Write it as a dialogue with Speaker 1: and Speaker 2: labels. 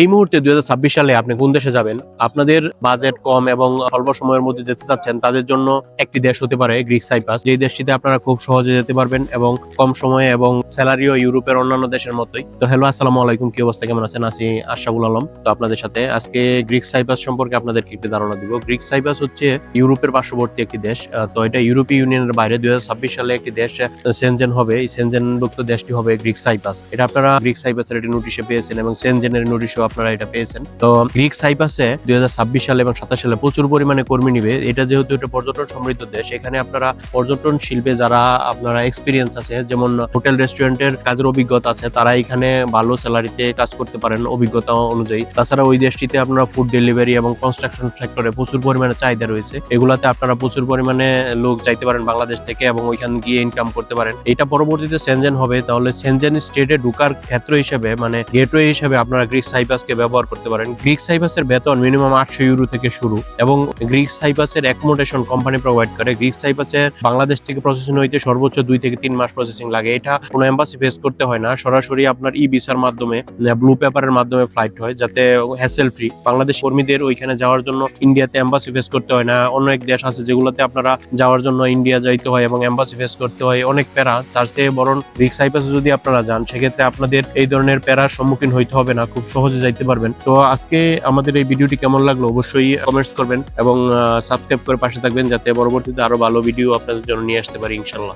Speaker 1: এই মুহূর্তে 2026 সালে আপনি কোন দেশে যাবেন? আপনাদের বাজেট কম এবং অল্প সময়ের মধ্যে যেতে চাচ্ছেন তাদের জন্য একটি দেশ হতে পারে গ্রিক সাইপ্রাস। যেই দেশটিতে আপনারা খুব সহজে যেতে পারবেন এবং কম সময়ে এবং স্যালারিও ইউরোপের অন্যান্য দেশের মতোই। তো হ্যালো, আসসালামু আলাইকুম। কি অবস্থা, কেমন আছেন? আছি আশরাফুল আলম। তো আপনাদের সাথে আজকে গ্রিক সাইপ্রাস সম্পর্কে আপনাদেরকে একটি ধারণা দিব। গ্রিক সাইপ্রাস হচ্ছে ইউরোপের পার্শ্ববর্তী একটি দেশ। তো এটা ইউরোপীয় ইউনিয়নের বাইরে 2026 সালে একটি দেশ সেনজেন হবে। এই সেনজেনভুক্ত দেশটি হবে গ্রিক সাইপ্রাস। এটা আপনারা গ্রিক সাইপ্রাসের একটি নোটিশে পেয়েছেন এবং সেনজেনের নোটিশেও আপনারা এটা পেয়েছেন। তো গ্রিক সাইপ্রাসে 2026 সালে এবং 27 সালে প্রচুর পরিমাণে কর্মী নিবে। এটা যেহেতু একটা পর্যটন সমৃদ্ধ দেশ, এখানে আপনারা পর্যটন শিল্পে যারা আপনারা এক্সপিরিয়েন্স আছে, যেমন হোটেল রেস্টুরেন্টের কাজের অভিজ্ঞতা আছে, তারা এখানে ভালো স্যালারিতে কাজ করতে পারেন অভিজ্ঞতা অনুযায়ী। তাছাড়া ওই দেশটিতে আপনারা ফুড ডেলিভারি এবং কনস্ট্রাকশন সেক্টরে প্রচুর পরিমাণে চাহিদা রয়েছে। এগুলাতে আপনারা প্রচুর পরিমাণে লোক যাইতে পারেন বাংলাদেশ থেকে এবং ওইখান গিয়ে ইনকাম করতে পারেন। এটা পরবর্তীতে সেনজেন হবে, তাহলে সেনজেন স্টেটে ঢোকার ক্ষেত্র হিসেবে মানে গেটওয়ে হিসেবে আপনারা গ্রিক সাইপ্রাসকে ব্যবহার করতে পারেন। গ্রিক সাইপ্রাসের বেতন মিনিমাম 800 ইউরো থেকে শুরু এবং গ্রিক সাইপ্রাসের অ্যাকোমোডেশন কোম্পানি প্রোভাইড করে। গ্রিক সাইপ্রাসের বাংলাদেশ থেকে প্রসেসিং হইতে সর্বোচ্চ 2 থেকে 3 মাস প্রসেসিং লাগে। এটা কোনো এম্বাসি ফেস করতে হয় না, সরাসরি আপনার ই ভিসার মাধ্যমে ব্লু পেপারের মাধ্যমে ফ্লাইট হয়, যাতে হ্যাসেল ফ্রি। বাংলাদেশ কর্মীদের ওইখানে যাওয়ার জন্য ইন্ডিয়াতে এম্বাসি ফেস করতে হয় না। অন্য এক দেশ আছে যেগুলোতে আপনারা যাওয়ার জন্য ইন্ডিয়া যাইতে হয় এবং এম্বাসি ফেস করতে হয়, অনেক প্যারা। তার থেকে বরং গ্রিক সাইপ্রাসে যদি আপনারা যান, সেক্ষেত্রে আপনাদের এই ধরনের প্যারার সম্মুখীন হইতে হবে না, খুব সহজে যাইতে পারবেন। তো আজকে আমাদের এই ভিডিওটি কেমন লাগলো অবশ্যই কমেন্টস করবেন এবং সাবস্ক্রাইব করে পাশে থাকবেন, যাতে পরবর্তীতে আরো ভালো ভিডিও আপনাদের জন্য নিয়ে আসতে পারি ইনশাল্লাহ।